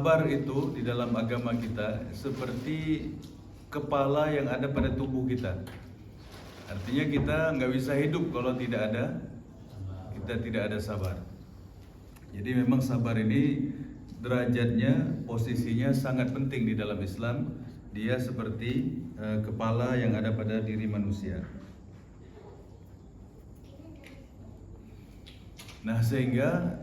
Sabar itu di dalam agama kita seperti kepala yang ada pada tubuh kita. Artinya kita nggak bisa hidup kalau kita tidak ada sabar. Jadi memang sabar ini derajatnya, posisinya sangat penting di dalam Islam. Dia seperti kepala yang ada pada diri manusia. Nah, sehingga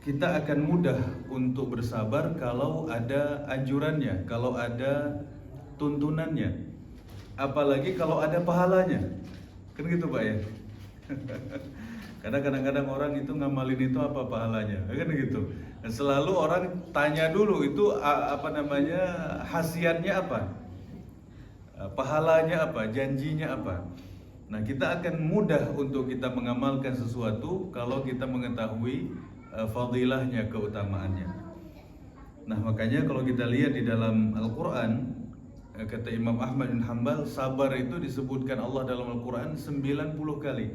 kita akan mudah untuk bersabar kalau ada anjurannya, kalau ada tuntunannya, apalagi kalau ada pahalanya. Kan gitu Pak ya. Karena kadang-kadang orang itu ngamalin itu apa pahalanya, kan gitu. Dan selalu orang tanya dulu itu khasiatnya apa, pahalanya apa, janjinya apa. Nah, kita akan mudah untuk kita mengamalkan sesuatu kalau kita mengetahui fadilahnya, keutamaannya. Nah, makanya kalau kita lihat di dalam Al-Quran, kata Imam Ahmad bin Hanbal, sabar itu disebutkan Allah dalam Al-Quran 90 kali.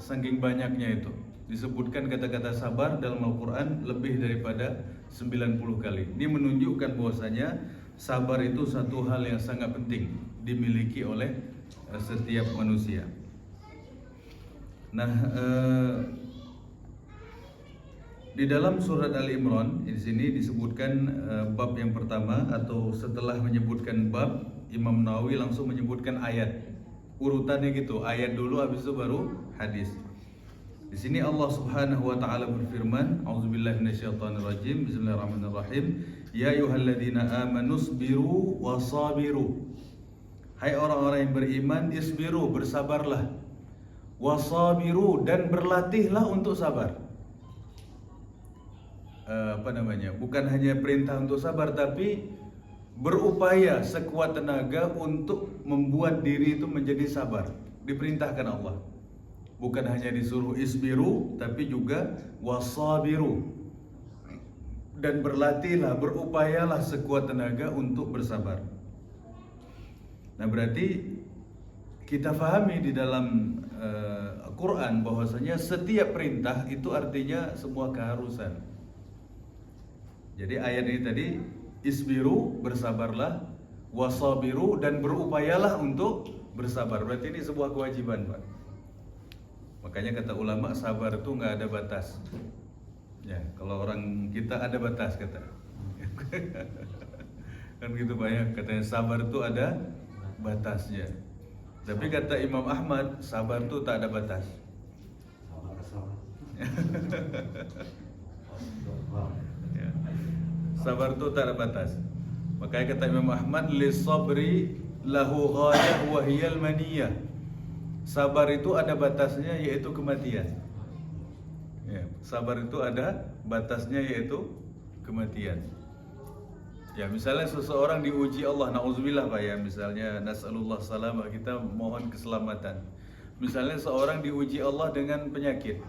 Saking banyaknya itu disebutkan kata-kata sabar dalam Al-Quran lebih daripada 90 kali. Ini menunjukkan bahwasanya sabar itu satu hal yang sangat penting dimiliki oleh setiap manusia. Nah, di dalam surat Ali Imran di sini disebutkan bab yang pertama, atau setelah menyebutkan bab, Imam Nawawi langsung menyebutkan ayat. Urutannya gitu, ayat dulu habis itu baru hadis. Di sini Allah Subhanahu wa taala berfirman, A'udzubillahi minasyaitonirrajim. Bismillahirrahmanirrahim. Ya ayyuhalladzina amanu isbiru wasabiru. Hai orang-orang yang beriman, isbiru, bersabarlah. Wasabiru, dan berlatihlah untuk sabar. Bukan hanya perintah untuk sabar, tapi berupaya sekuat tenaga untuk membuat diri itu menjadi sabar. Diperintahkan Allah. Bukan hanya disuruh isbiru, tapi juga wasabiru. Dan berlatihlah, berupayalah sekuat tenaga untuk bersabar. Nah, berarti kita fahami di dalam Quran bahwasanya setiap perintah itu artinya sebuah keharusan. Jadi ayat ini tadi, isbiru, bersabarlah, wasabiru, dan berupayalah untuk bersabar. Berarti ini sebuah kewajiban, Pak. Makanya kata ulama, sabar itu nggak ada batas. Ya, kalau orang kita ada batas kata. Kan gitu Pak ya, katanya sabar itu ada batasnya. Tapi kata Imam Ahmad, sabar itu tak ada batas. Ya. Sabar itu tak ada batas. Makanya kata Imam Ahmad, lisabri lahu ghayah wa hiyal maniyah. Sabar itu ada batasnya, yaitu kematian. Ya, sabar itu ada batasnya, yaitu kematian. Ya, misalnya seseorang diuji Allah, na'udzubillah Pak ya, misalnya nas'alullah salamah, kita mohon keselamatan. Misalnya seorang diuji Allah dengan penyakit,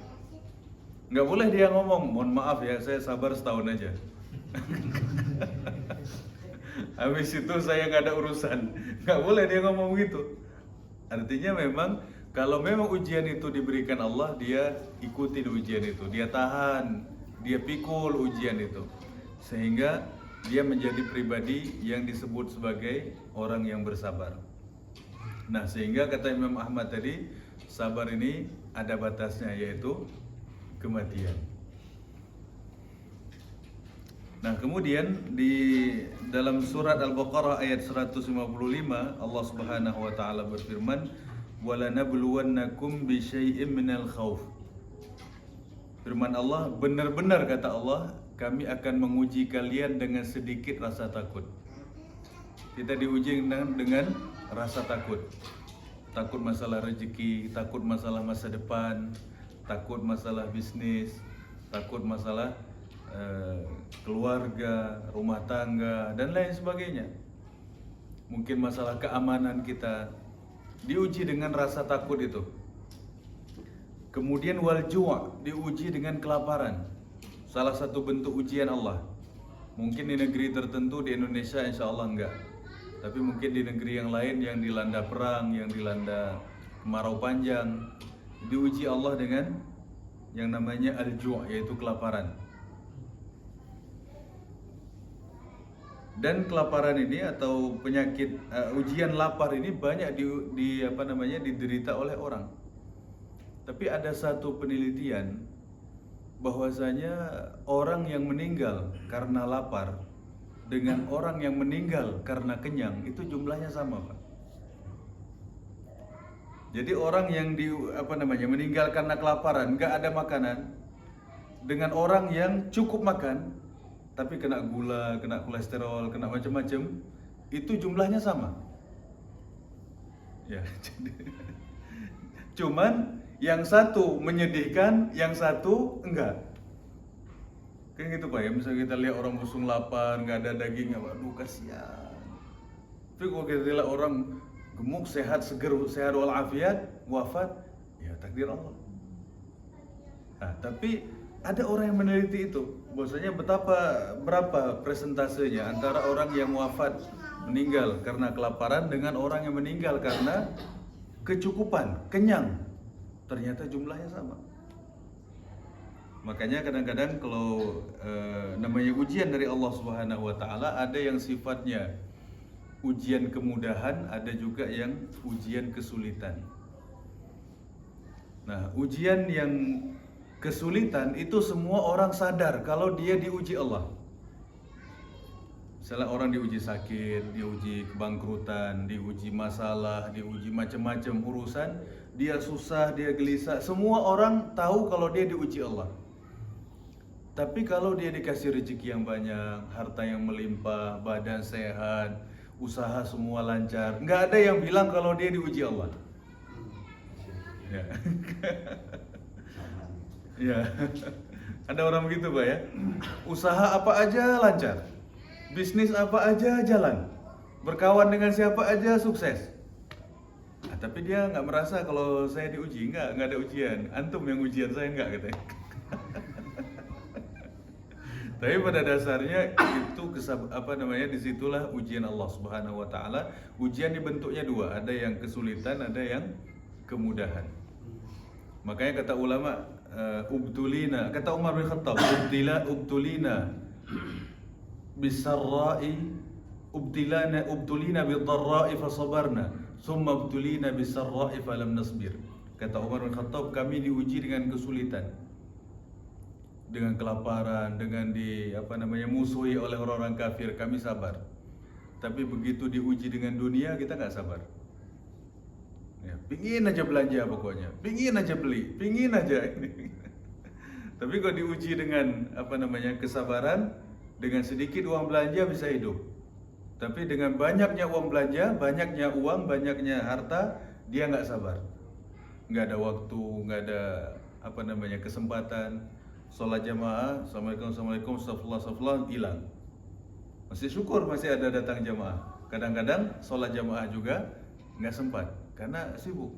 nggak boleh dia ngomong, mohon maaf ya, saya sabar setahun aja. Habis itu saya nggak ada urusan. Nggak boleh dia ngomong gitu. Artinya memang kalau memang ujian itu diberikan Allah, dia ikutin ujian itu, dia tahan, dia pikul ujian itu, sehingga dia menjadi pribadi yang disebut sebagai orang yang bersabar. Nah, sehingga kata Imam Ahmad tadi, sabar ini ada batasnya, yaitu kematian. Nah, kemudian di dalam surat Al-Baqarah ayat 155, Allah Subhanahu wa taala berfirman, "Walanabluwannakum bisyai'im minal khauf." Firman Allah, benar-benar kata Allah, kami akan menguji kalian dengan sedikit rasa takut. Kita diuji dengan rasa takut. Takut masalah rezeki, takut masalah masa depan, takut masalah bisnis, takut masalah keluarga, rumah tangga, dan lain sebagainya. Mungkin masalah keamanan kita diuji dengan rasa takut itu. Kemudian wal ju', diuji dengan kelaparan. Salah satu bentuk ujian Allah. Mungkin di negeri tertentu, di Indonesia insya Allah enggak. Tapi mungkin di negeri yang lain yang dilanda perang, yang dilanda kemarau panjang, diuji Allah dengan yang namanya al-ju', yaitu kelaparan. Dan kelaparan ini atau penyakit ujian lapar ini banyak diderita oleh orang. Tapi ada satu penelitian bahwasanya orang yang meninggal karena lapar dengan orang yang meninggal karena kenyang itu jumlahnya sama, Pak. Jadi orang yang meninggal karena kelaparan, nggak ada makanan, dengan orang yang cukup makan tapi kena gula, kena kolesterol, kena macam-macam, itu jumlahnya sama. Ya, cuman yang satu menyedihkan, yang satu enggak. Kan gitu Pak ya, misalnya kita lihat orang busung lapar, nggak ada daging, aduh kasihan. Tapi kalau kita lihat orang gemuk, sehat, seger, sehat walafiat, wafat, ya takdir Allah. Nah, tapi ada orang yang meneliti itu, bahwasanya berapa presentasenya antara orang yang wafat meninggal karena kelaparan dengan orang yang meninggal karena kecukupan, kenyang. Ternyata jumlahnya sama. Makanya kadang-kadang kalau namanya ujian dari Allah Subhanahu wa taala, ada yang sifatnya ujian kemudahan, ada juga yang ujian kesulitan. Nah, ujian yang kesulitan itu semua orang sadar kalau dia diuji Allah. Misalnya orang diuji sakit, diuji kebangkrutan, diuji masalah, diuji macam-macam urusan, dia susah, dia gelisah, semua orang tahu kalau dia diuji Allah. Tapi kalau dia dikasih rezeki yang banyak, harta yang melimpah, badan sehat, usaha semua lancar, nggak ada yang bilang kalau dia diuji Allah. Ya. Ya, ada orang begitu Pak ya. Usaha apa aja lancar, bisnis apa aja jalan, berkawan dengan siapa aja sukses. Nah, tapi dia nggak merasa kalau saya diuji, nggak ada ujian. Antum yang ujian, saya nggak katanya. Tapi pada dasarnya itu disitulah ujian Allah Subhanahu Wa Taala. Ujian dibentuknya dua, ada yang kesulitan, ada yang kemudahan. Makanya kata ulama, ubtulina, kata Umar bin Khattab, ubtulina bisarra'i, ubtulina bidharra'i fasabarna, summa ubtulina bisarra'i falam nasbir. Kata Umar bin Khattab, kami diuji dengan kesulitan, dengan kelaparan, dengan musuhi oleh orang-orang kafir, kami sabar. Tapi begitu diuji dengan dunia, kita nggak sabar. Ya, pingin aja belanja pokoknya, pingin aja beli, pingin aja ini. Tapi kalau diuji dengan kesabaran, dengan sedikit uang belanja bisa hidup. Tapi dengan banyaknya uang belanja, banyaknya uang, banyaknya harta, dia nggak sabar, nggak ada waktu, nggak ada kesempatan. Sholat jamaah, assalamualaikum, astagfirullah, hilang. Masih syukur masih ada datang jamaah. Kadang-kadang sholat jamaah juga nggak sempat karena sibuk.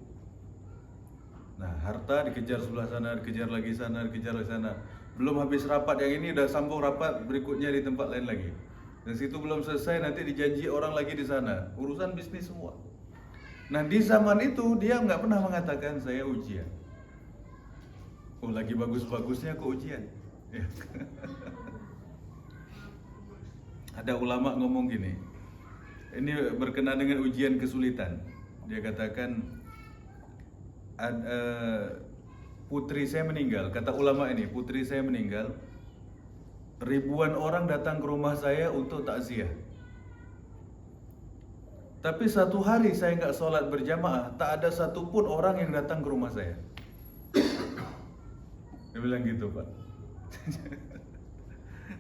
Nah, harta dikejar sebelah sana, dikejar lagi sana, dikejar lagi sana. Belum habis rapat yang ini, udah sambung rapat berikutnya di tempat lain lagi. Dan situ belum selesai, nanti dijanji orang lagi di sana. Urusan bisnis semua. Nah, di zaman itu dia nggak pernah mengatakan saya ujian. Oh, lagi bagus-bagusnya kok ujian. Ya. Ada ulama ngomong gini. Ini berkenaan dengan ujian kesulitan. Dia katakan, putri saya meninggal. Kata ulama ini, putri saya meninggal. Ribuan orang datang ke rumah saya untuk takziah. Tapi satu hari saya nggak sholat berjamaah, tak ada satupun orang yang datang ke rumah saya. Dia bilang gitu Pak.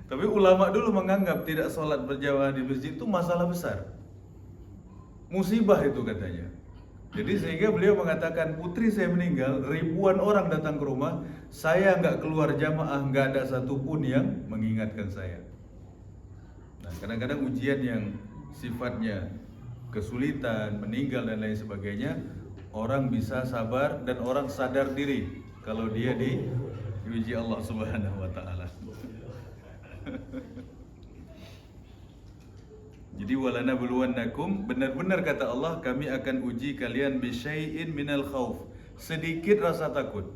Tapi ulama dulu menganggap tidak sholat berjamaah di masjid itu masalah besar, musibah itu katanya. Jadi sehingga beliau mengatakan, putri saya meninggal, ribuan orang datang ke rumah, saya nggak keluar jamaah, nggak ada satupun yang mengingatkan saya. Nah, kadang-kadang ujian yang sifatnya kesulitan, meninggal dan lain sebagainya, orang bisa sabar dan orang sadar diri kalau dia diuji Allah Subhanahu wa taala. Jadi walana buluwannakum, benar-benar kata Allah, kami akan uji kalian bisyai'in minal khauf, sedikit rasa takut,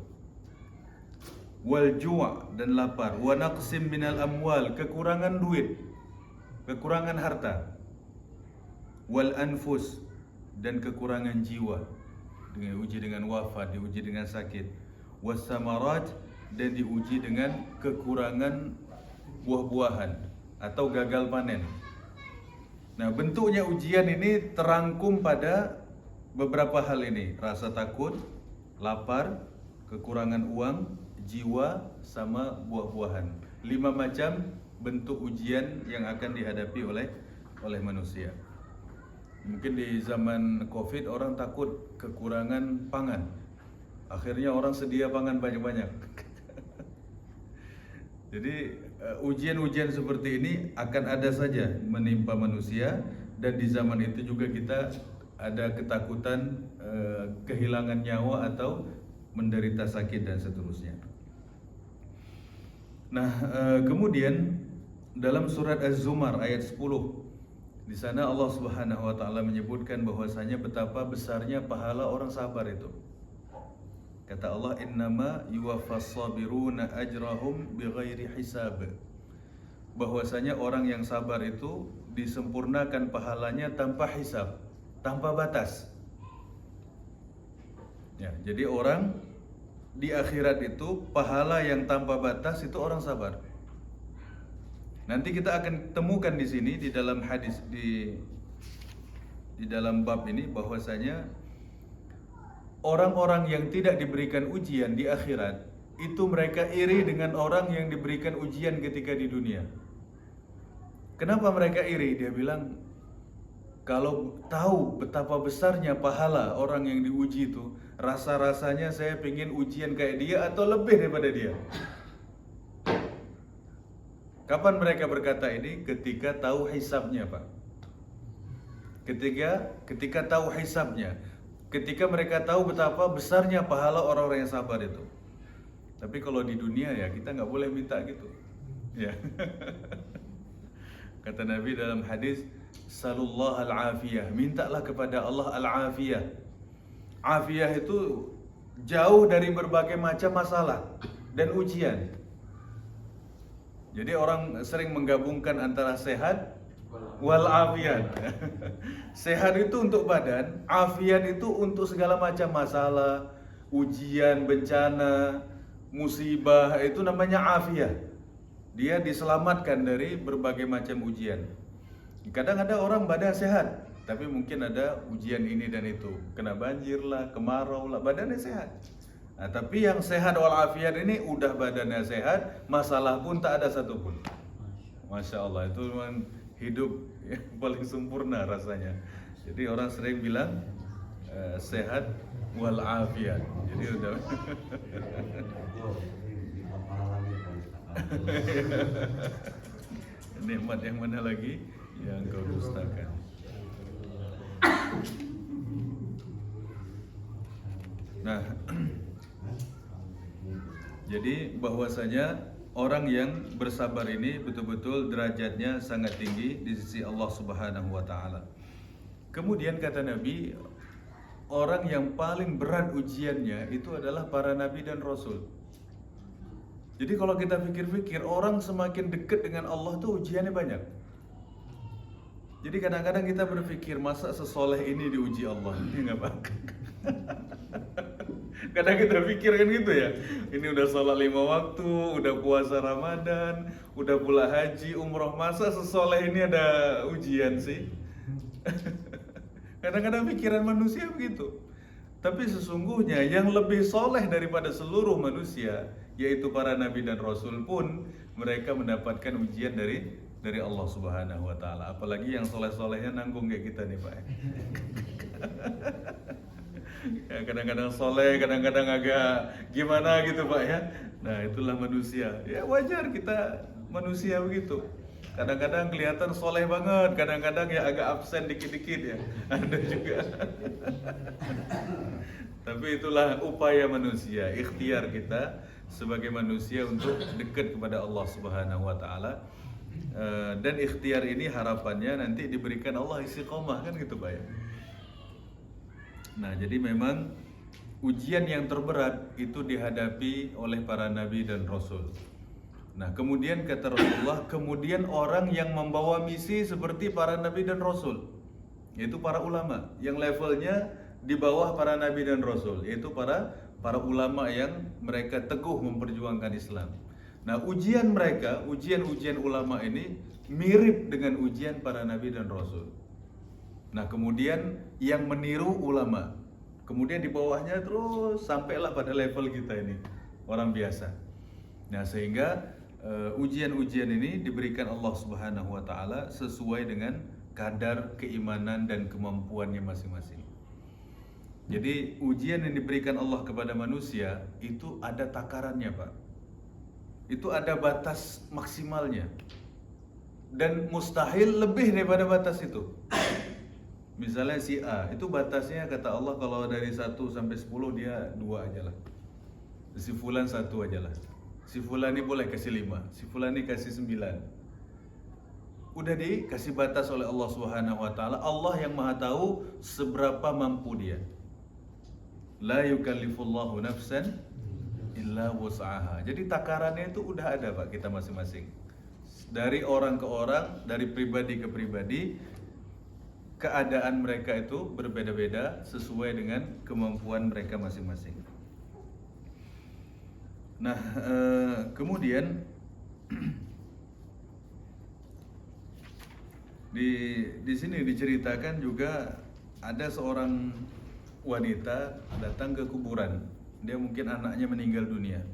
wal ju' dan lapar, wa naqsim minal amwal, kekurangan duit. kekurangan harta, wal anfus, dan kekurangan jiwa, diuji dengan wafat, diuji dengan sakit, was samarat, dan diuji dengan kekurangan buah-buahan atau gagal panen. Nah, bentuknya ujian ini terangkum pada beberapa hal ini: rasa takut, lapar, kekurangan uang, jiwa, sama buah-buahan. 5 macam bentuk ujian yang akan dihadapi oleh manusia. Mungkin di zaman Covid orang takut kekurangan pangan. Akhirnya orang sedia pangan banyak-banyak. Jadi ujian-ujian seperti ini akan ada saja menimpa manusia, dan di zaman itu juga kita ada ketakutan kehilangan nyawa atau menderita sakit dan seterusnya. Nah, kemudian dalam surat Az-Zumar ayat 10, di sana Allah Subhanahu wa taala menyebutkan bahwasanya betapa besarnya pahala orang sabar itu. Kata Allah, innama yuwaffas sabiruna ajrahum bighairi hisab. Bahwasanya orang yang sabar itu disempurnakan pahalanya tanpa hisab, tanpa batas. Ya, jadi orang di akhirat itu pahala yang tanpa batas itu orang sabar. Nanti kita akan temukan di sini di dalam hadis di dalam bab ini bahwasanya orang-orang yang tidak diberikan ujian di akhirat itu mereka iri dengan orang yang diberikan ujian ketika di dunia. Kenapa mereka iri? Dia bilang, kalau tahu betapa besarnya pahala orang yang diuji itu, rasa-rasanya saya pengen ujian kayak dia atau lebih daripada dia. Kapan mereka berkata ini? Ketika tahu hisabnya, Pak. Ketika tahu hisabnya, ketika mereka tahu betapa besarnya pahala orang-orang yang sabar itu. Tapi kalau di dunia ya kita nggak boleh minta gitu. Ya. Kata Nabi dalam hadis, salullah al-afiyah, mintalah kepada Allah al-afiyah. Afiyah itu jauh dari berbagai macam masalah dan ujian. Jadi orang sering menggabungkan antara sehat wal afiat. Sehat itu untuk badan, afiat itu untuk segala macam masalah, ujian, bencana, musibah, itu namanya afiat. Dia diselamatkan dari berbagai macam ujian. Kadang ada orang badan sehat, tapi mungkin ada ujian ini dan itu, kena banjir lah, kemarau lah, badannya sehat. Nah, tapi yang sehat walafiat ini udah badannya sehat, masalah pun tak ada satupun. Masya Allah, itu memang hidup yang paling sempurna rasanya. Jadi orang sering bilang sehat walafiat. Jadi udah. Nikmat yang mana lagi yang kau dustakan? Nah, jadi bahwasanya orang yang bersabar ini betul-betul derajatnya sangat tinggi di sisi Allah Subhanahu wa taala. Kemudian kata Nabi, orang yang paling berat ujiannya itu adalah para nabi dan rasul. Jadi kalau kita pikir-pikir, orang semakin dekat dengan Allah tuh ujiannya banyak. Jadi kadang-kadang kita berpikir, masa sesoleh ini diuji Allah? Ini nggak bakal. Kadang kita pikir kan gitu ya. Ini udah sholat 5 waktu, udah puasa Ramadan, udah pula haji, umroh, masa sesoleh ini ada ujian sih? Kadang-kadang pikiran manusia begitu. Tapi sesungguhnya yang lebih soleh daripada seluruh manusia, yaitu para nabi dan rasul pun, mereka mendapatkan ujian dari Allah Subhanahu wa taala. Apalagi yang soleh-solehnya nanggung kayak kita nih, Pak. Ya, kadang-kadang soleh, kadang-kadang agak gimana gitu, Pak ya. Nah, itulah manusia. Ya wajar, kita manusia begitu. Kadang-kadang kelihatan soleh banget, kadang-kadang ya agak absen dikit-dikit ya. Ada juga. Tapi itulah upaya manusia, ikhtiar kita sebagai manusia untuk dekat kepada Allah Subhanahu wa taala. Dan ikhtiar ini harapannya nanti diberikan Allah istiqomah, kan gitu, Pak ya. Nah, jadi memang ujian yang terberat itu dihadapi oleh para nabi dan rasul. Nah, kemudian kata Rasulullah, kemudian orang yang membawa misi seperti para nabi dan rasul, yaitu para ulama yang levelnya di bawah para nabi dan rasul, yaitu para ulama yang mereka teguh memperjuangkan Islam. Nah, ujian mereka, ujian ulama ini mirip dengan ujian para nabi dan rasul. Nah, kemudian yang meniru ulama, kemudian di bawahnya terus sampailah pada level kita ini, orang biasa. Nah, sehingga ujian-ujian ini diberikan Allah Subhanahu wa taala sesuai dengan kadar keimanan dan kemampuannya masing-masing. Jadi ujian yang diberikan Allah kepada manusia itu ada takarannya, Pak. Itu ada batas maksimalnya. Dan mustahil lebih daripada batas itu. Misalnya si A, itu batasnya kata Allah kalau dari 1 sampai 10 dia 2 aja lah. Si fulan 1 aja lah. Si fulan ini boleh kasih 5, si fulan ini kasih 9. Udah dikasih batas oleh Allah Subhanahu wa taala. Allah yang Maha tahu seberapa mampu dia. La yukallifullahu nafsan illa wus'aha. Jadi takarannya itu udah ada, Pak, kita masing-masing. Dari orang ke orang, dari pribadi ke pribadi, keadaan mereka itu berbeda-beda sesuai dengan kemampuan mereka masing-masing. Nah, kemudian di sini diceritakan juga ada seorang wanita datang ke kuburan. Dia mungkin anaknya meninggal dunia.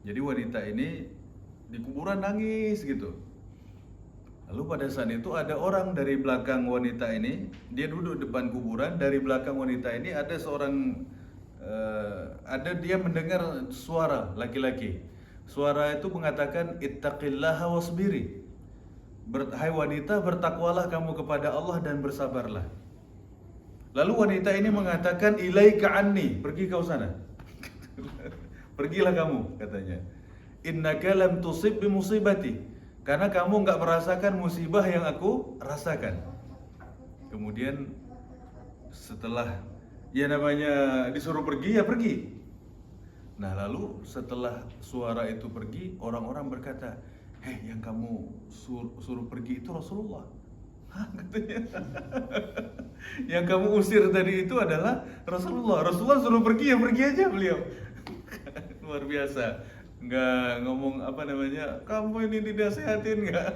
Jadi wanita ini di kuburan nangis gitu. Lalu pada saat itu ada orang dari belakang wanita ini, dia duduk depan kuburan. Dari belakang wanita ini ada seorang dia mendengar suara laki-laki. Suara itu mengatakan ittaqillaha wasbiri. Hai wanita, bertakwalah kamu kepada Allah dan bersabarlah. Lalu wanita ini mengatakan ilaika anni, pergi kau sana. Pergilah kamu, katanya. Innaka lam tusib bi musibati, karena kamu enggak merasakan musibah yang aku rasakan. Kemudian setelah ya namanya disuruh pergi, ya pergi. Nah, lalu setelah suara itu pergi, orang-orang berkata, "Hei, yang kamu suruh pergi itu Rasulullah." Hah, katanya. Yang kamu usir tadi itu adalah Rasulullah. Rasulullah suruh pergi, ya pergi aja beliau. Luar biasa. Nggak ngomong apa namanya, kamu ini dinasehatin nggak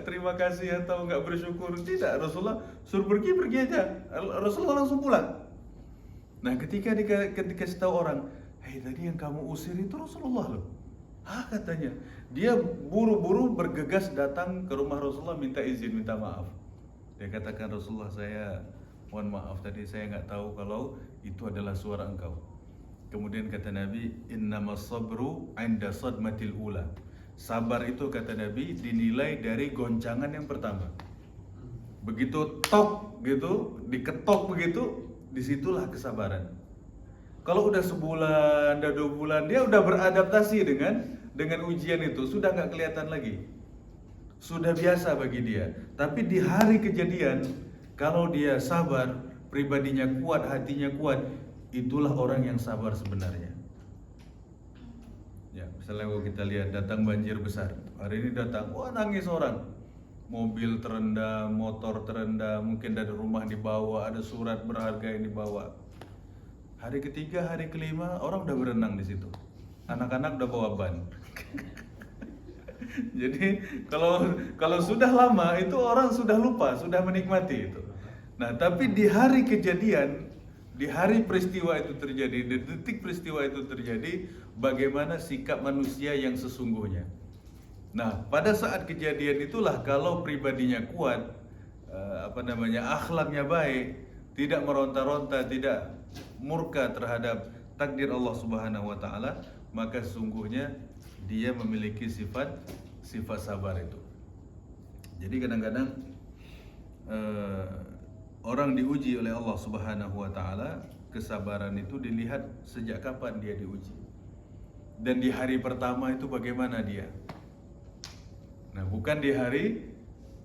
terima kasih atau nggak bersyukur. Tidak, Rasulullah suruh pergi aja. Rasulullah langsung pulang. Nah, ketika dikasih tahu orang, hei, tadi yang kamu usir itu Rasulullah loh. Hah, katanya. Dia buru-buru bergegas datang ke rumah Rasulullah, minta izin, minta maaf. Dia katakan, Rasulullah, saya mohon maaf tadi saya nggak tahu kalau itu adalah suara engkau. Kemudian kata Nabi, innamas sabru 'inda sadmatil ula. Sabar itu, kata Nabi, dinilai dari goncangan yang pertama. Begitu tok gitu, diketok begitu, disitulah kesabaran. Kalau udah sebulan, udah 2 bulan, dia udah beradaptasi dengan ujian itu, sudah nggak kelihatan lagi, sudah biasa bagi dia. Tapi di hari kejadian, kalau dia sabar, pribadinya kuat, hatinya kuat, itulah orang yang sabar sebenarnya. Ya, misalnya kalau kita lihat datang banjir besar, hari ini datang, wah nangis orang, mobil terendam, motor terendam, mungkin dari rumah dibawa, ada surat berharga yang dibawa. Hari ketiga, hari kelima, orang udah berenang di situ, anak-anak udah bawa ban. Jadi kalau sudah lama itu orang sudah lupa, sudah menikmati itu. Nah, tapi di hari kejadian, di hari peristiwa itu terjadi, di detik peristiwa itu terjadi, bagaimana sikap manusia yang sesungguhnya. Nah, pada saat kejadian itulah kalau pribadinya kuat, akhlaknya baik, tidak meronta-ronta, tidak murka terhadap takdir Allah Subhanahu wa taala, maka sesungguhnya dia memiliki sifat sabar itu. Jadi kadang-kadang orang diuji oleh Allah Subhanahu wa taala, kesabaran itu dilihat sejak kapan dia diuji. Dan di hari pertama itu bagaimana dia? Nah, bukan di hari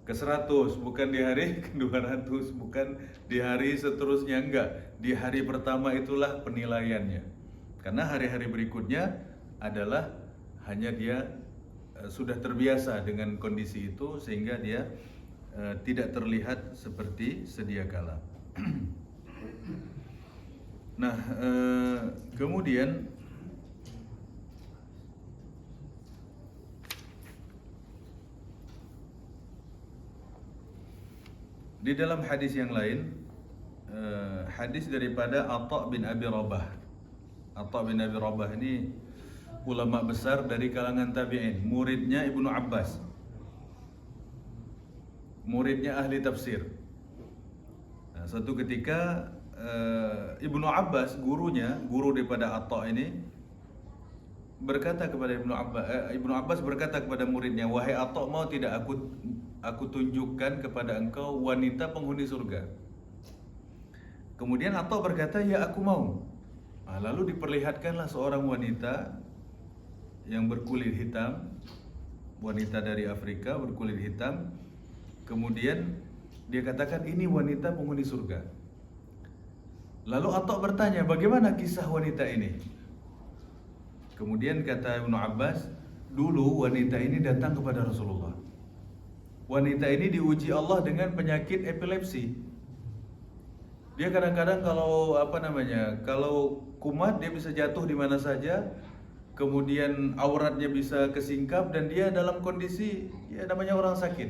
ke-100, bukan di hari ke-200, bukan di hari seterusnya, enggak. Di hari pertama itulah penilaiannya. Karena hari-hari berikutnya adalah hanya dia sudah terbiasa dengan kondisi itu sehingga dia tidak terlihat seperti sedia kala. Nah, kemudian di dalam hadis yang lain, hadis daripada Atha bin Abi Rabah. Atha bin Abi Rabah ini ulama besar dari kalangan tabi'in, muridnya Ibnu Abbas, muridnya ahli tafsir. Nah, suatu ketika Ibnu Abbas, guru daripada Atha ini berkata kepada Ibnu Abbas berkata kepada muridnya, "Wahai Atha, mau tidak aku tunjukkan kepada engkau wanita penghuni surga?" Kemudian Atha berkata, "Ya, aku mau." Nah, lalu diperlihatkanlah seorang wanita yang berkulit hitam, wanita dari Afrika berkulit hitam. Kemudian dia katakan, "Ini wanita penghuni surga." Lalu Atha bertanya, "Bagaimana kisah wanita ini?" Kemudian kata Ibnu Abbas, "Dulu wanita ini datang kepada Rasulullah. Wanita ini diuji Allah dengan penyakit epilepsi. Dia kadang-kadang kalau kumat dia bisa jatuh di mana saja. Kemudian auratnya bisa kesingkap dan dia dalam kondisi namanya orang sakit."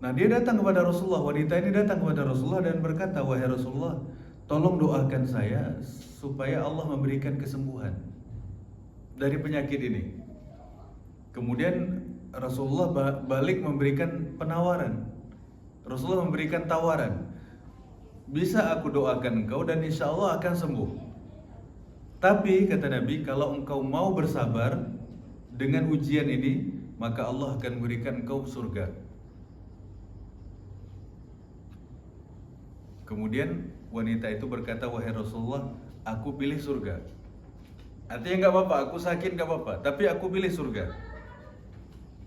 Nah, dia datang kepada Rasulullah, wanita ini datang kepada Rasulullah dan berkata, "Wahai Rasulullah, tolong doakan saya supaya Allah memberikan kesembuhan dari penyakit ini." Kemudian Rasulullah balik memberikan penawaran. Rasulullah memberikan tawaran, "Bisa aku doakan engkau dan insya Allah akan sembuh. Tapi," kata Nabi, "kalau engkau mau bersabar dengan ujian ini, maka Allah akan memberikan engkau surga." Kemudian wanita itu berkata, "Wahai Rasulullah, aku pilih surga." Artinya nggak apa-apa, aku sakit nggak apa-apa, tapi aku pilih surga.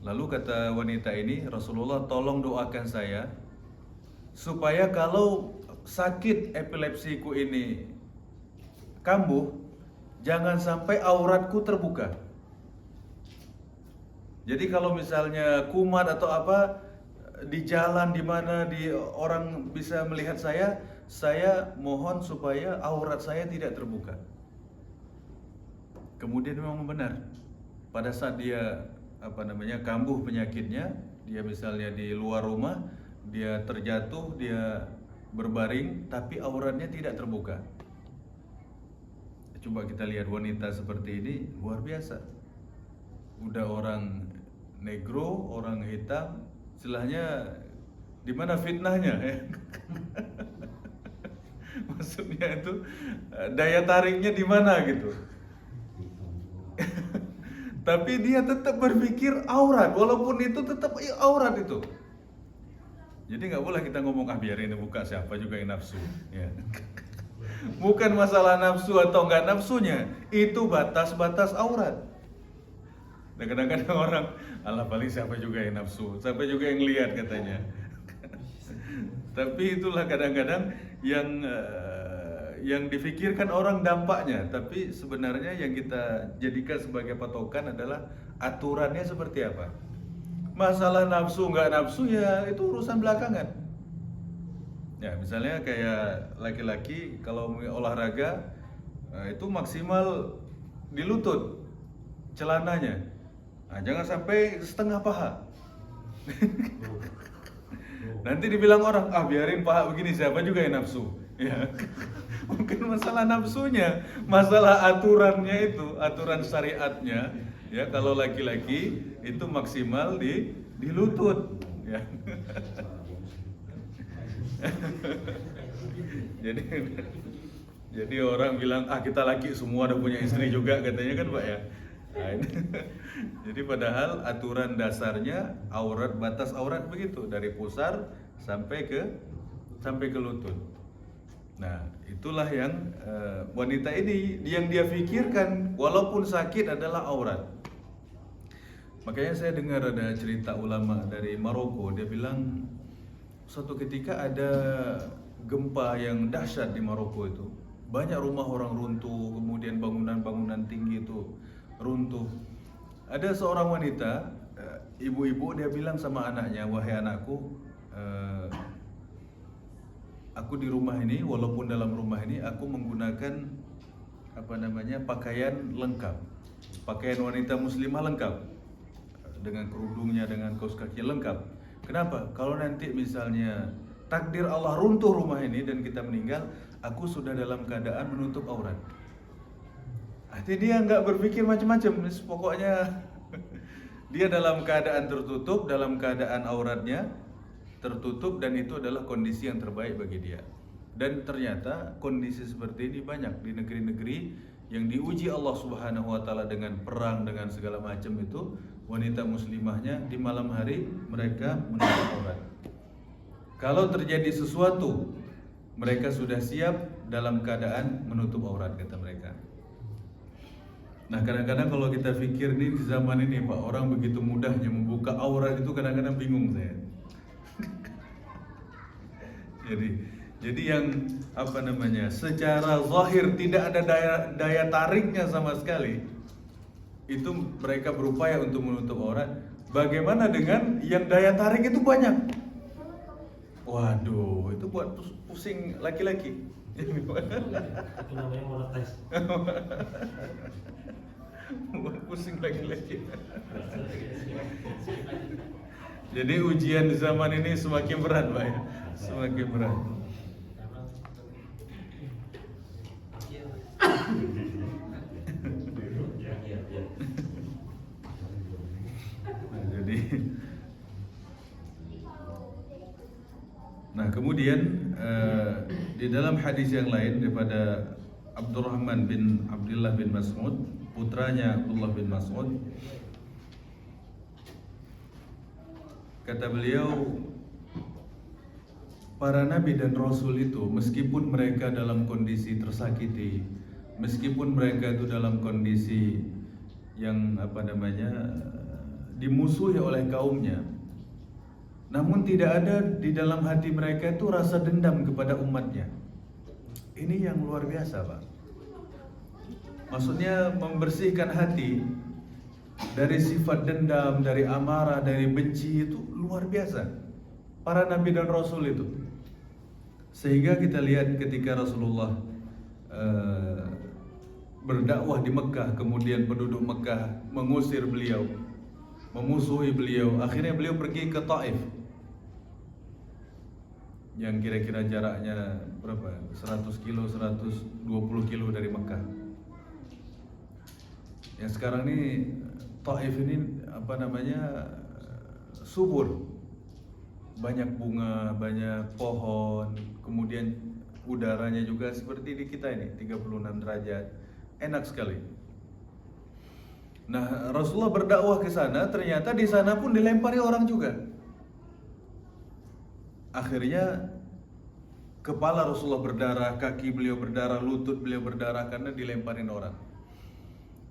Lalu kata wanita ini, "Rasulullah, tolong doakan saya supaya kalau sakit epilepsiku ini kambuh, jangan sampai auratku terbuka. Jadi kalau misalnya kumat atau apa di jalan di mana orang bisa melihat saya mohon supaya aurat saya tidak terbuka." Kemudian memang benar, pada saat dia kambuh penyakitnya, dia misalnya di luar rumah, dia terjatuh, dia berbaring, tapi auratnya tidak terbuka. Coba kita lihat wanita seperti ini, luar biasa. Udah orang negro, orang hitam, istilahnya di mana fitnahnya ya? Maksudnya itu daya tariknya di mana gitu. Tapi dia tetap berpikir aurat, walaupun itu tetap aurat itu. Jadi nggak boleh kita ngomong, biarin buka, siapa juga yang nafsu. Ya. Bukan masalah nafsu atau nggak nafsunya, itu batas-batas aurat. Dan kadang-kadang orang, alah paling siapa juga yang nafsu, siapa juga yang lihat katanya. Tapi itulah kadang-kadang yang difikirkan orang dampaknya, tapi sebenarnya yang kita jadikan sebagai patokan adalah aturannya seperti apa. Masalah nafsu nggak nafsu ya itu urusan belakangan. Ya misalnya kayak laki-laki kalau olahraga itu maksimal di lutut celananya, jangan sampai setengah paha. Nanti dibilang orang, biarin paha begini, siapa juga yang nafsu. Ya. Mungkin masalah nafsunya, masalah aturannya itu, aturan syariatnya. Ya, kalau laki-laki itu maksimal di lutut. Ya. Jadi orang bilang, kita laki semua udah punya istri juga katanya kan Pak ya. Nah, ini. Jadi padahal aturan dasarnya aurat, batas aurat begitu, dari pusar sampai ke lutut. Nah, itulah yang wanita ini yang dia pikirkan walaupun sakit adalah aurat. Makanya saya dengar ada cerita ulama dari Maroko, dia bilang suatu ketika ada gempa yang dahsyat di Maroko itu. banyak rumah orang runtuh, kemudian bangunan-bangunan tinggi itu runtuh. Ada seorang wanita, ibu-ibu, dia bilang sama anaknya, wahai anakku, aku di rumah ini, walaupun dalam rumah ini aku menggunakan pakaian lengkap, pakaian wanita muslimah lengkap, dengan kerudungnya, dengan kaos kaki lengkap. Kenapa? Kalau nanti misalnya takdir Allah runtuh rumah ini dan kita meninggal, aku sudah dalam keadaan menutup aurat. Artinya dia nggak berpikir macam-macam, pokoknya dia dalam keadaan tertutup, dalam keadaan auratnya tertutup, dan itu adalah kondisi yang terbaik bagi dia. Dan ternyata kondisi seperti ini banyak di negeri-negeri yang diuji Allah Subhanahu wa taala dengan perang, dengan segala macam itu, wanita muslimahnya di malam hari mereka menutup aurat. Kalau terjadi sesuatu, mereka sudah siap dalam keadaan menutup aurat, kata mereka. Nah, kadang-kadang kalau kita pikir nih di zaman ini Pak, orang begitu mudahnya membuka aurat itu, kadang-kadang bingung saya. Jadi yang secara zahir tidak ada daya tariknya sama sekali, itu mereka berupaya untuk menutup aurat. Bagaimana dengan yang daya tarik itu banyak? Waduh, itu buat pusing laki-laki. Itu namanya monetize. Buat pusing laki-laki. Jadi ujian di zaman ini semakin berat, Pak ya. Semakin berat. Nah, kemudian di dalam hadis yang lain daripada Abdurrahman bin Abdullah bin Mas'ud, putranya Abdullah bin Mas'ud, kata beliau, para nabi dan rasul itu meskipun mereka dalam kondisi tersakiti, meskipun mereka itu dalam kondisi yang dimusuhi oleh kaumnya, namun tidak ada di dalam hati mereka itu rasa dendam kepada umatnya. Ini yang luar biasa, Pak. Maksudnya membersihkan hati dari sifat dendam, dari amarah, dari benci, itu luar biasa para nabi dan rasul itu. Sehingga kita lihat ketika Rasulullah berdakwah di Mekah, kemudian penduduk Mekah mengusir beliau, memusuhi beliau, akhirnya beliau pergi ke Taif yang kira-kira jaraknya berapa? 100 kilo, 120 kilo dari Mekah. Yang sekarang ini Taif ini subur, banyak bunga, banyak pohon, kemudian udaranya juga seperti di kita ini 36 derajat, enak sekali. Nah, Rasulullah berdakwah ke sana, ternyata di sana pun dilempari orang juga. Akhirnya kepala Rasulullah berdarah, kaki beliau berdarah, lutut beliau berdarah karena dilemparin orang.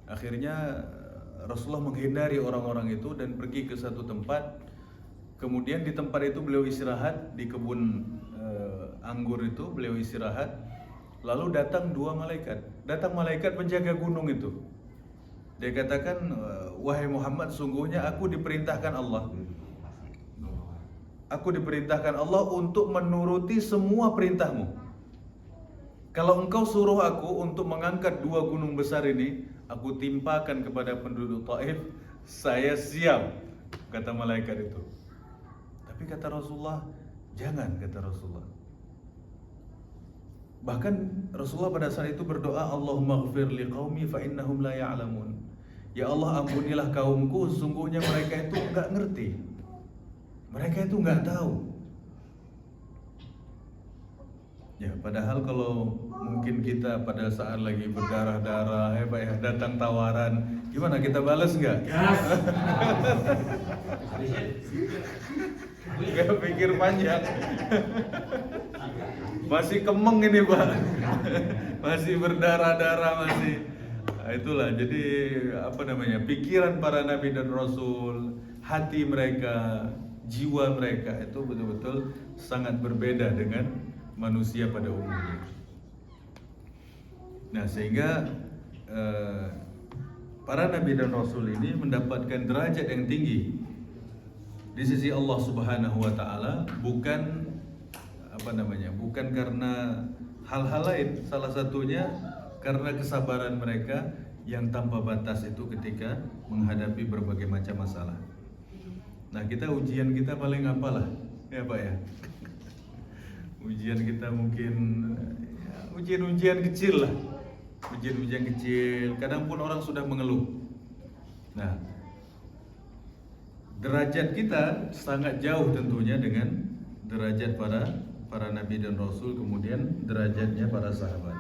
Akhirnya Rasulullah menghindari orang-orang itu dan pergi ke satu tempat. Kemudian di tempat itu beliau istirahat, di kebun anggur itu beliau istirahat. Lalu datang dua malaikat, datang malaikat penjaga gunung itu. Dia katakan, wahai Muhammad, sungguhnya aku diperintahkan Allah. Aku diperintahkan Allah untuk menuruti semua perintahmu. Kalau engkau suruh aku untuk mengangkat dua gunung besar ini, aku timpakan kepada penduduk Taif, saya siap, kata malaikat itu. Tapi kata Rasulullah, jangan, kata Rasulullah. Bahkan Rasulullah pada saat itu berdoa, Allahumma ghfir li qaumi fa innahum la ya'lamun. Ya Allah, ampunilah kaumku, sesungguhnya mereka itu enggak ngerti. Mereka itu enggak tahu. Ya, padahal kalau mungkin kita pada saat lagi berdarah-darah, Pak ya, datang tawaran, gimana, kita balas enggak? Gak pikir panjang. Masih kemeng ini, Pak. Masih berdarah-darah masih. Nah, itulah jadi pikiran para nabi dan rasul, hati mereka, jiwa mereka itu betul-betul sangat berbeda dengan manusia pada umumnya. Nah, sehingga para nabi dan rasul ini mendapatkan derajat yang tinggi di sisi Allah Subhanahu wa taala, bukan bukan karena hal-hal lain, salah satunya karena kesabaran mereka yang tanpa batas itu ketika menghadapi berbagai macam masalah. Nah, ujian kita paling apalah ya Pak ya. Ujian kita mungkin ujian-ujian kecil lah. Ujian-ujian kecil, kadang pun orang sudah mengeluh. Nah, derajat kita sangat jauh tentunya dengan derajat para nabi dan rasul, kemudian derajatnya para sahabat.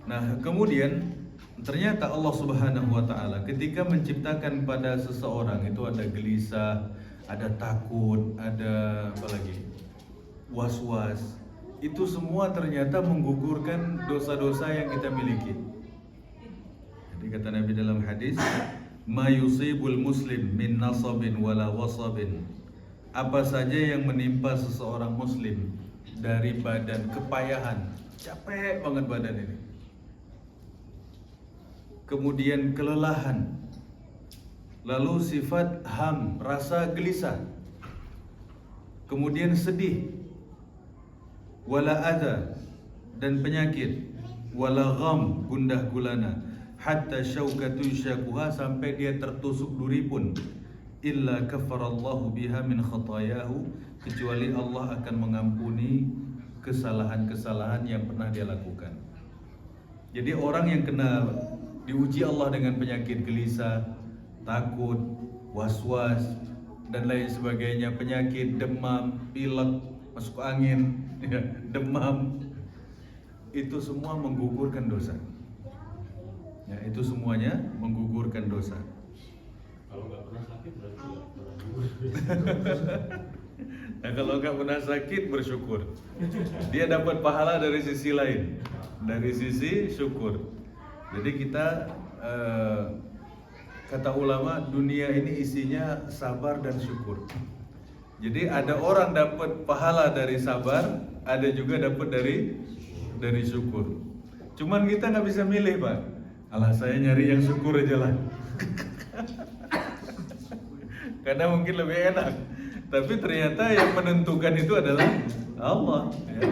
Nah, kemudian ternyata Allah Subhanahu wa taala ketika menciptakan pada seseorang itu ada gelisah, ada takut, ada was-was. Itu semua ternyata menggugurkan dosa-dosa yang kita miliki. Jadi kata Nabi dalam hadis, "Ma yusibul muslim min nasabin wala wasabin." Apa saja yang menimpa seseorang muslim dari badan kepayahan, capek banget badan ini. Kemudian kelelahan. Lalu sifat ham, rasa gelisah. Kemudian sedih. Wala adha, dan penyakit. Wala gham, gundah gulana. Hatta syaukatu syakuha, sampai dia tertusuk duri pun. Illa kafarallahu biha min khatayahu, kecuali Allah akan mengampuni kesalahan-kesalahan yang pernah dia lakukan. Jadi orang yang kena diuji Allah dengan penyakit gelisah, takut, was-was dan lain sebagainya, penyakit demam, pilek, masuk angin, demam, itu semua menggugurkan dosa. Ya, itu semuanya menggugurkan dosa. Kalau nggak pernah sakit berarti nggak pernah. Nah, kalau nggak pernah sakit bersyukur. Dia dapat pahala dari sisi lain, dari sisi syukur. Jadi kita kata ulama, dunia ini isinya sabar dan syukur. Jadi ada orang dapat pahala dari sabar, ada juga dapat dari syukur. Cuman kita nggak bisa milih Pak. Alah, saya nyari yang syukur aja lah. Karena mungkin lebih enak. Tapi ternyata yang menentukan itu adalah Allah. Ya.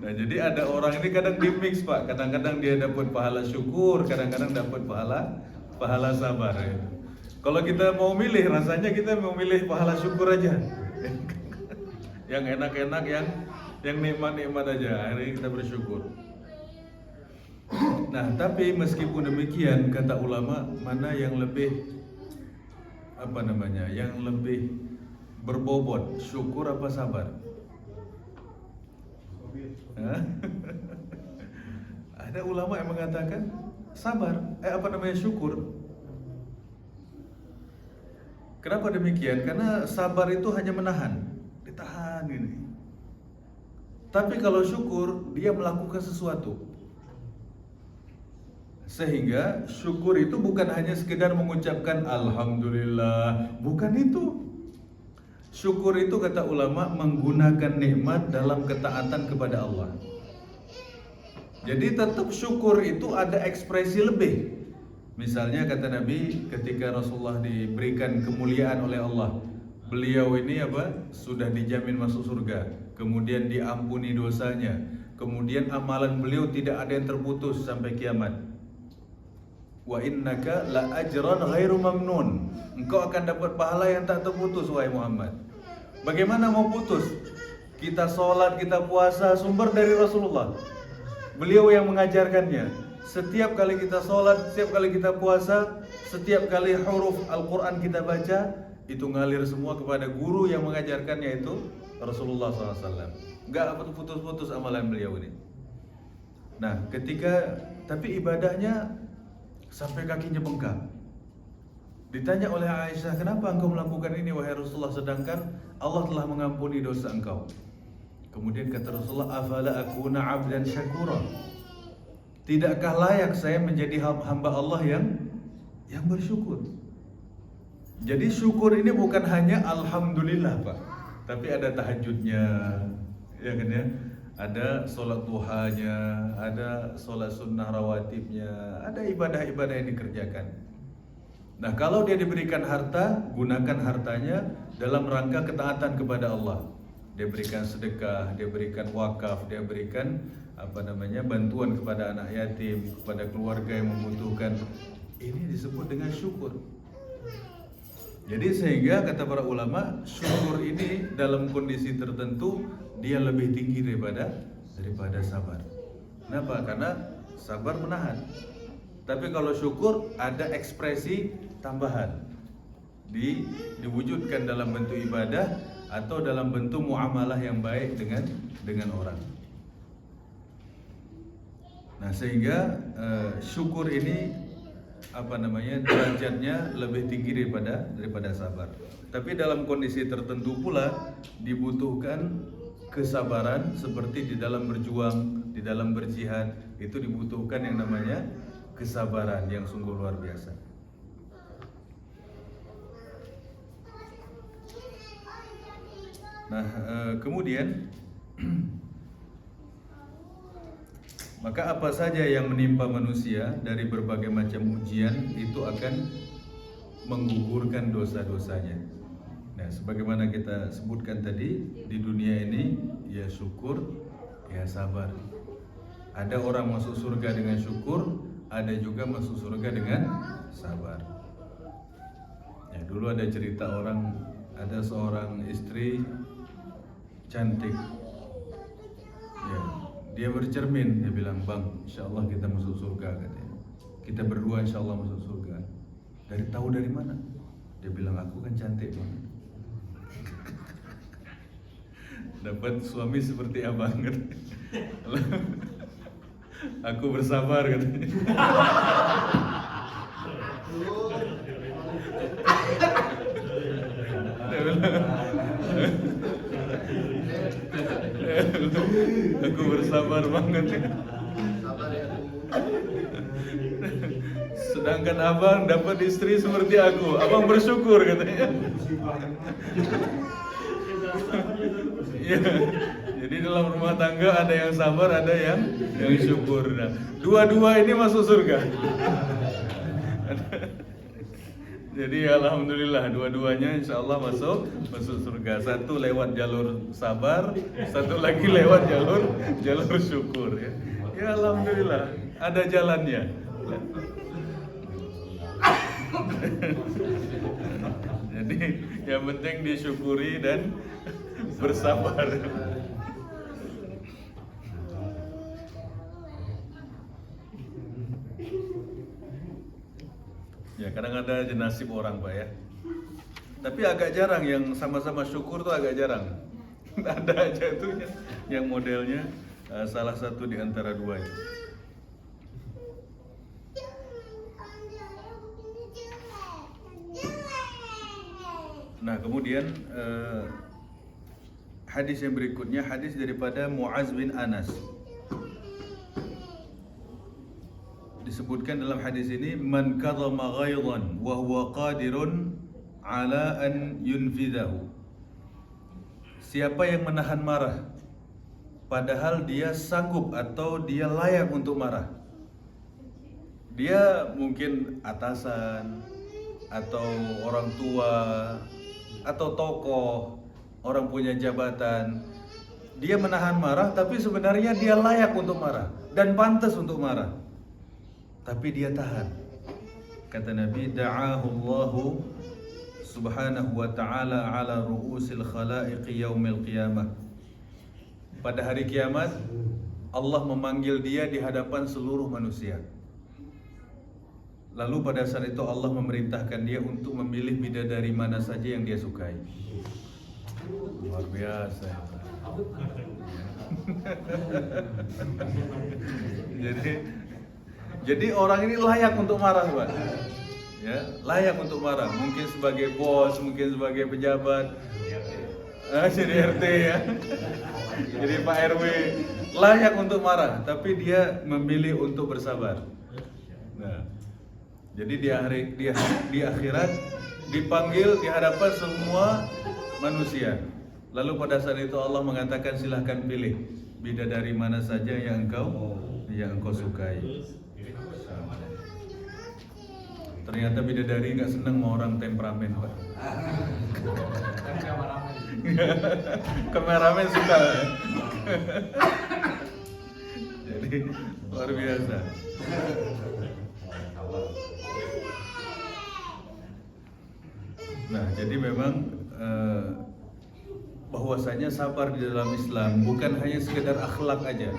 Nah, jadi ada orang ini kadang di mix Pak. Kadang-kadang dia dapat pahala syukur, kadang-kadang dapat pahala sabar. Ya. Kalau kita mau milih, rasanya kita mau milih pahala syukur aja. Yang enak-enak, yang nikmat-nikmat aja. Hari ini kita bersyukur. Nah, tapi meskipun demikian, kata ulama, mana yang lebih yang lebih berbobot, syukur apa sabar? Ada ulama yang mengatakan sabar, syukur. Kenapa demikian? Karena sabar itu hanya menahan, ditahan ini. Tapi kalau syukur, dia melakukan sesuatu. Sehingga syukur itu bukan hanya sekedar mengucapkan alhamdulillah, bukan itu. Syukur itu kata ulama menggunakan nikmat dalam ketaatan kepada Allah. Jadi tetap syukur itu ada ekspresi lebih. Misalnya kata Nabi ketika Rasulullah diberikan kemuliaan oleh Allah, beliau ini sudah dijamin masuk surga, kemudian diampuni dosanya, kemudian amalan beliau tidak ada yang terputus sampai kiamat. Wa innaka la ajran ghairu mamnun. Engkau akan dapat pahala yang tak terputus wahai Muhammad. Bagaimana mau putus? Kita sholat, kita puasa, sumber dari Rasulullah. Beliau yang mengajarkannya. Setiap kali kita sholat, setiap kali kita puasa, setiap kali huruf Al-Quran kita baca, itu ngalir semua kepada guru yang mengajarkannya, itu Rasulullah SAW. Gak putus-putus amalan beliau ini. Nah, tapi ibadahnya sampai kakinya bengkak. Ditanya oleh Aisyah, kenapa engkau melakukan ini wahai Rasulullah, sedangkan Allah telah mengampuni dosa engkau? Kemudian kata Rasulullah, afala akuna abdan syakura, tidakkah layak saya menjadi hamba Allah yang bersyukur? Jadi syukur ini bukan hanya alhamdulillah Pak, tapi ada tahajudnya, ya kan ya? ada sholat duhanya, ada sholat sunnah rawatibnya, ada ibadah-ibadah yang dikerjakan. Nah, kalau dia diberikan harta, gunakan hartanya dalam rangka ketaatan kepada Allah. Dia berikan sedekah, dia berikan wakaf, dia berikan bantuan kepada anak yatim, kepada keluarga yang membutuhkan. Ini disebut dengan syukur. Jadi sehingga kata para ulama, syukur ini dalam kondisi tertentu dia lebih tinggi daripada sabar. Kenapa? Karena sabar menahan. Tapi kalau syukur ada ekspresi tambahan, diwujudkan dalam bentuk ibadah atau dalam bentuk muamalah yang baik dengan orang. Nah, sehingga syukur ini derajatnya lebih tinggi daripada sabar. Tapi dalam kondisi tertentu pula dibutuhkan kesabaran, seperti di dalam berjuang, di dalam berjihad, itu dibutuhkan yang namanya kesabaran yang sungguh luar biasa. Nah, kemudian maka apa saja yang menimpa manusia dari berbagai macam ujian itu akan menggugurkan dosa-dosanya. Nah, sebagaimana kita sebutkan tadi, di dunia ini ya syukur, ya sabar. Ada orang masuk surga dengan syukur, ada juga masuk surga dengan sabar. Ya, dulu ada cerita ada seorang istri cantik. Ya, dia bercermin, dia bilang, "Bang, insyaallah kita masuk surga," katanya. "Kita berdua insyaallah masuk surga." Tahu dari mana? Dia bilang, "Aku kan cantik, Bang." Dapat suami seperti abang, katanya. Aku bersabar, katanya. Dia bilang, aku bersabar banget. Sedangkan abang dapat istri seperti aku, abang bersyukur, katanya. Ya, jadi dalam rumah tangga ada yang sabar, ada yang syukur. Nah, dua-dua ini masuk surga. Jadi alhamdulillah dua-duanya insyaallah masuk surga. Satu lewat jalur sabar, satu lagi lewat jalur syukur, ya. Ya alhamdulillah ada jalannya. Jadi yang penting disyukuri dan bersabar. Ya, kadang ada nasib orang, Pak, ya. Tapi agak jarang yang sama-sama syukur tuh, agak jarang. Ada aja tuh yang modelnya salah satu di antara dua itu. Nah, kemudian hadis yang berikutnya, hadis daripada Muaz bin Anas. Disebutkan dalam hadis ini, man kadhama ghaidhan wa huwa qadirun ala an yunfidahu. Siapa yang menahan marah padahal dia sanggup atau dia layak untuk marah. Dia mungkin atasan atau orang tua atau tokoh, orang punya jabatan. Dia menahan marah tapi sebenarnya dia layak untuk marah dan pantas untuk marah. Tapi dia tahan. Kata Nabi, da'ahu Allahu subhanahu wa ta'ala ala ru'usil khalaiqi yaumil qiyamah. Pada hari kiamat Allah memanggil dia di hadapan seluruh manusia. Lalu pada saat itu Allah memerintahkan dia untuk memilih bidadari mana saja yang dia sukai. Luar biasa. Jadi orang ini layak untuk marah, Pak. Ya, layak untuk marah. Mungkin sebagai bos, mungkin sebagai pejabat, jadi RT, ya. Jadi Pak RW, layak untuk marah, tapi dia memilih untuk bersabar. Nah, jadi di akhirat dipanggil di hadapan semua manusia. Lalu pada saat itu Allah mengatakan, silahkan pilih bidadari mana saja yang engkau sukai. Ternyata bidadari nggak seneng sama orang temperamen, Pak. Kameramen suka ya? Jadi luar biasa. Nah, jadi memang bahwasanya sabar di dalam Islam bukan hanya sekedar akhlak aja,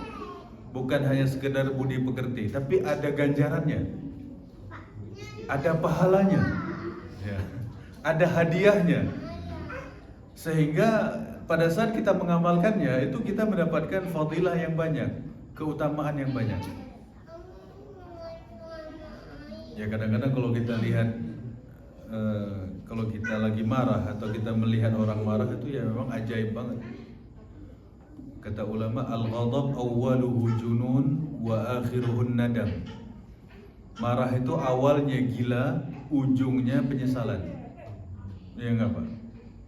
bukan hanya sekedar budi pekerti, tapi ada ganjarannya, ada pahalanya, ya, ada hadiahnya, sehingga pada saat kita mengamalkannya itu kita mendapatkan fadilah yang banyak, keutamaan yang banyak. Ya kadang-kadang kalau kita lihat kalau kita lagi marah atau kita melihat orang marah itu ya memang ajaib banget. Kata ulama, al-ghadab awwaluhu junun wa akhiruhun nadam. Marah itu awalnya gila, ujungnya penyesalan. Ya enggak, Pak?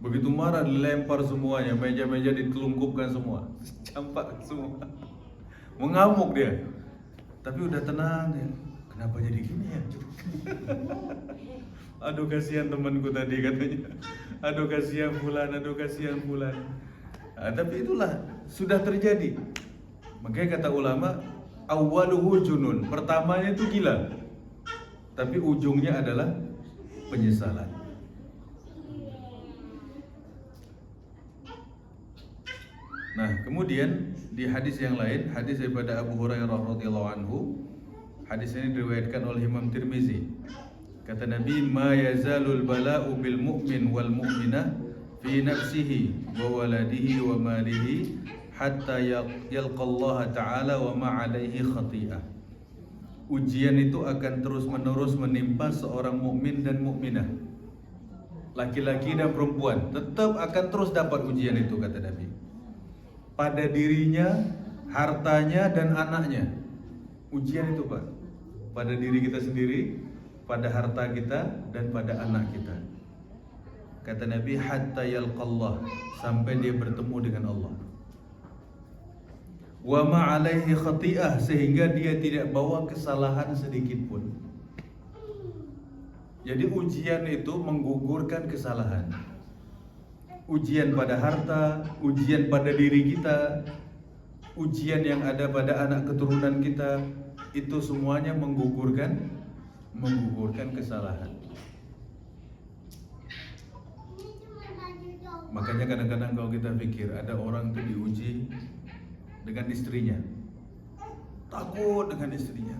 Begitu marah dilempar semuanya, meja-meja ditelungkupkan semua, campak semua, mengamuk dia. Tapi udah tenang ya. Kenapa jadi gini ya? Aduh kasihan temanku tadi katanya. Aduh kasihan fulan, aduh kasihan fulan. Nah, tapi itulah sudah terjadi. Makanya kata ulama, awwaluhu junun. Pertamanya itu gila, tapi ujungnya adalah penyesalan. Nah, kemudian di hadis yang lain, hadis daripada Abu Hurairah radhiyallahu anhu, hadis ini diriwayatkan oleh Imam Tirmizi. Kata Nabi, ma yazalul bala'u bil mu'min wal mu'minah fi nafsihi wa waladihi wa malihi hatta yalqallaha ta'ala wa ma alaihi khati'ah. Ujian itu akan terus-menerus menimpa seorang mukmin dan mukminah, laki-laki dan perempuan, tetap akan terus dapat ujian itu, kata Nabi, pada dirinya, hartanya dan anaknya. Ujian itu, Pak, pada diri kita sendiri, pada harta kita dan pada anak kita. Kata Nabi, hatta yalqallah, sampai dia bertemu dengan Allah. Wa ma alaihi khati'ah, sehingga dia tidak bawa kesalahan sedikit pun. Jadi ujian itu menggugurkan kesalahan. Ujian pada harta, ujian pada diri kita, ujian yang ada pada anak keturunan kita, itu semuanya menggugurkan kesalahan. Makanya kadang-kadang kalau kita pikir ada orang itu diuji dengan istrinya, takut dengan istrinya,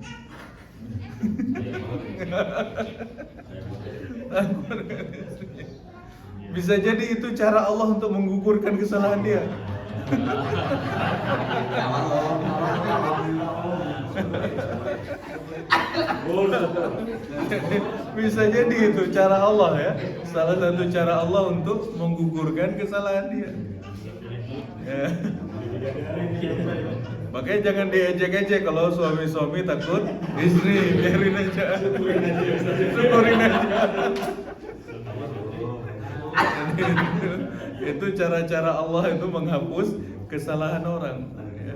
takut dengan istrinya. Bisa jadi itu cara Allah untuk menggugurkan kesalahan dia. Bisa jadi itu cara Allah ya, salah satu cara Allah untuk menggugurkan kesalahan dia. Ya. Makanya jangan diejek-ejek kalau suami-suami takut istri, biarin aja, syukurin aja. Itu cara-cara Allah itu menghapus kesalahan orang. Ya.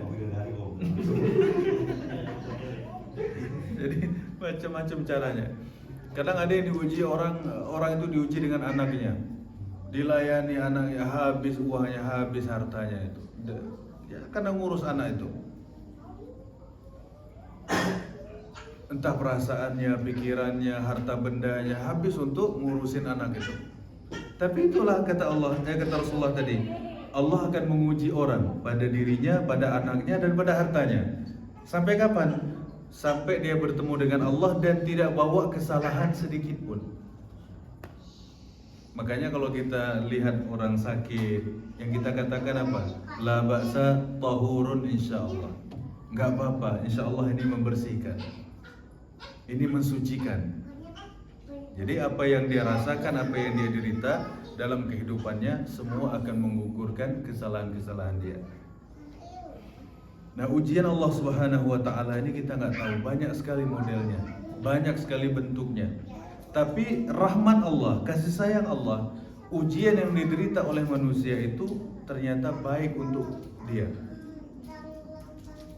Jadi macam-macam caranya. Kadang ada yang diuji orang itu diuji dengan anaknya, dilayani anaknya, habis uangnya, habis hartanya itu, ya karena ngurus anak itu. Entah perasaannya, pikirannya, harta bendanya habis untuk ngurusin anak itu. Tapi itulah kata Allah, kata Rasulullah tadi, Allah akan menguji orang pada dirinya, pada anaknya dan pada hartanya. Sampai kapan? Sampai dia bertemu dengan Allah dan tidak bawa kesalahan sedikit pun. Makanya kalau kita lihat orang sakit, yang kita katakan apa? La ba'sa tahurun insyaallah. Enggak apa-apa, insyaallah ini membersihkan, ini mensucikan. Jadi apa yang dia rasakan, apa yang dia derita dalam kehidupannya, semua akan menggugurkan kesalahan-kesalahan dia. Nah, ujian Allah Subhanahu wa ta'ala ini kita nggak tahu, banyak sekali modelnya, banyak sekali bentuknya. Tapi rahmat Allah, kasih sayang Allah, ujian yang diderita oleh manusia itu ternyata baik untuk dia.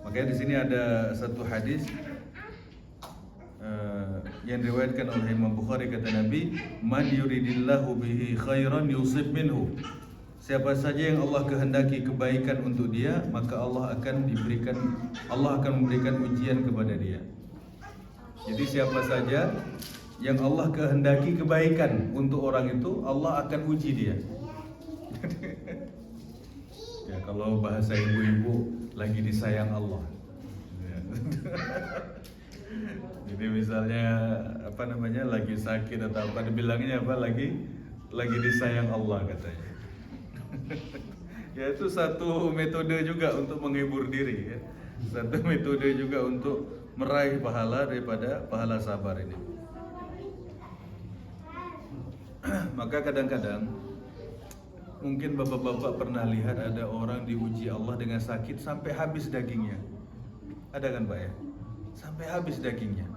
Makanya di sini ada satu hadis yang diriwayatkan oleh Imam Bukhari, kata Nabi, "Man yuridillahu bihi khairan yusib minhu." Siapa saja yang Allah kehendaki kebaikan untuk dia, maka Allah akan memberikan ujian kepada dia. Jadi siapa saja yang Allah kehendaki kebaikan untuk orang itu, Allah akan uji dia. Ya, kalau bahasa ibu-ibu, lagi disayang Allah. Ya. Jadi misalnya lagi sakit atau apa, dibilangnya apa, lagi disayang Allah katanya. Ya, itu satu metode juga untuk menghibur diri ya. Satu metode juga untuk meraih pahala daripada pahala sabar ini. Maka kadang-kadang mungkin bapak-bapak pernah lihat ada orang diuji Allah dengan sakit sampai habis dagingnya. Ada kan Pak ya? Sampai habis dagingnya.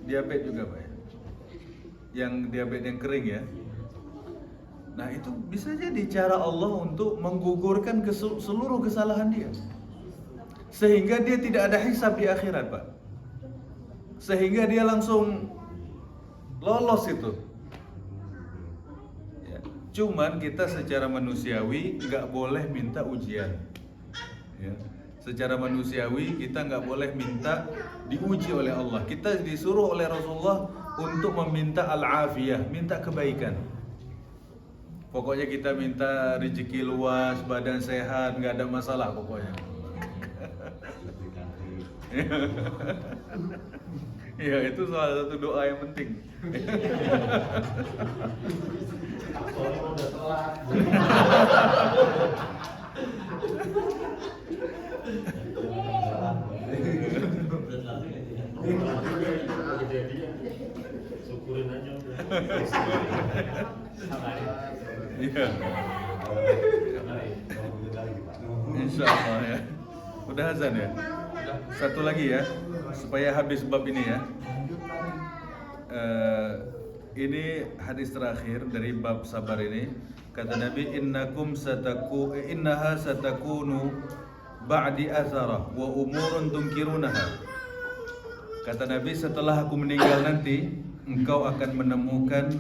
Diabetes juga Pak ya? Yang diabetes yang kering ya. Nah itu bisa jadi cara Allah untuk menggugurkan seluruh kesalahan dia, sehingga dia tidak ada hisab di akhirat Pak. Sehingga dia langsung lolos itu ya. Cuman kita secara manusiawi nggak boleh minta ujian ya. Secara manusiawi kita nggak boleh minta diuji oleh Allah. Kita disuruh oleh Rasulullah untuk meminta al-afiyah, minta kebaikan. Pokoknya kita minta rezeki luas, badan sehat, nggak ada masalah pokoknya. Ya itu salah satu doa yang penting. Udah telat. Syukurin aja udah. Iya. Insya Allah ya. Udah azan ya. Satu lagi ya, supaya habis bab ini ya. Ini hadis terakhir dari bab sabar ini. Kata Nabi, innaha satakunu ba'di athara wa umurun tunkirunaha. Kata Nabi, setelah aku meninggal nanti, engkau akan menemukan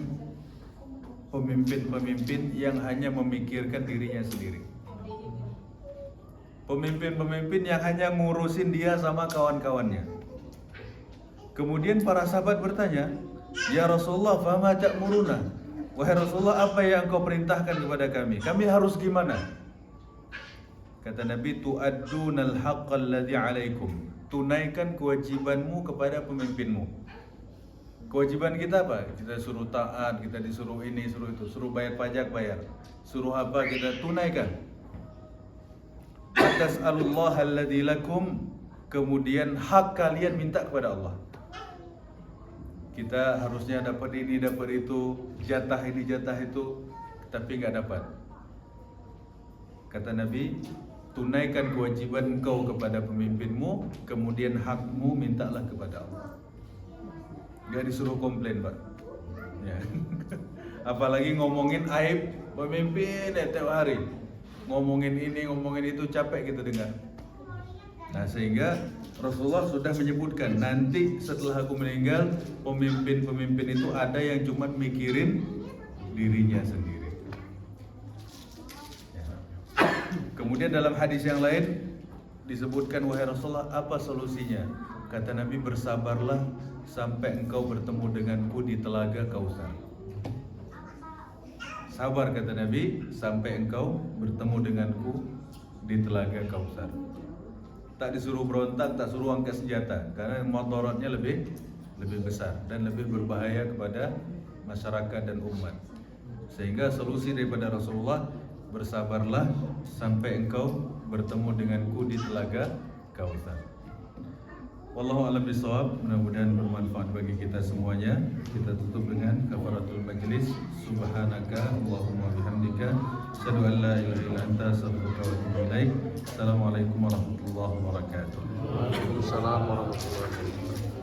pemimpin-pemimpin yang hanya memikirkan dirinya sendiri. Pemimpin-pemimpin yang hanya ngurusin dia sama kawan-kawannya. Kemudian para sahabat bertanya, "Ya Rasulullah, fama ta'muruna?" Wahai Rasulullah, apa yang engkau perintahkan kepada kami? Kami harus gimana? Kata Nabi, tu'addunal haqqal ladzi 'alaikum. Tunaikan kewajibanmu kepada pemimpinmu. Kewajiban kita apa? Kita suruh taat, kita disuruh ini, suruh itu, suruh bayar pajak, bayar. Suruh apa, kita tunaikan. Tas'alullaha alladzi lakum. Kemudian hak kalian minta kepada Allah. Kita harusnya dapat ini, dapat itu, jatah ini, jatah itu, tapi nggak dapat. Kata Nabi, tunaikan kewajiban engkau kepada pemimpinmu, kemudian hakmu mintalah kepada Allah. Gak disuruh komplain Pak ya. Apalagi ngomongin aib pemimpin tiap hari, ngomongin ini, ngomongin itu, capek kita dengar. Nah sehingga Rasulullah sudah menyebutkan, nanti setelah aku meninggal, pemimpin-pemimpin itu ada yang cuma mikirin dirinya sendiri ya. Kemudian dalam hadis yang lain disebutkan, wahai Rasulullah, apa solusinya? Kata Nabi, bersabarlah sampai engkau bertemu denganku di telaga Kausar. Sabar kata Nabi sampai engkau bertemu denganku di telaga Kausar. Tak disuruh berontak, tak suruh angkat senjata, karena mudaratnya lebih besar dan lebih berbahaya kepada masyarakat dan umat. Sehingga solusi daripada Rasulullah, bersabarlah sampai engkau bertemu denganku di telaga Kausar. Wallahu a'lam bishawab. Mudah-mudahan bermanfaat bagi kita semuanya. Kita tutup dengan kafaratul majlis. Subhanaka Allahumma bihamdika, asyhadu an la ilaha illa anta, astaghfiruka wa atubu ilaik. Assalamualaikum warahmatullahi wabarakatuh. Waalaikumsalam warahmatullahi wabarakatuh.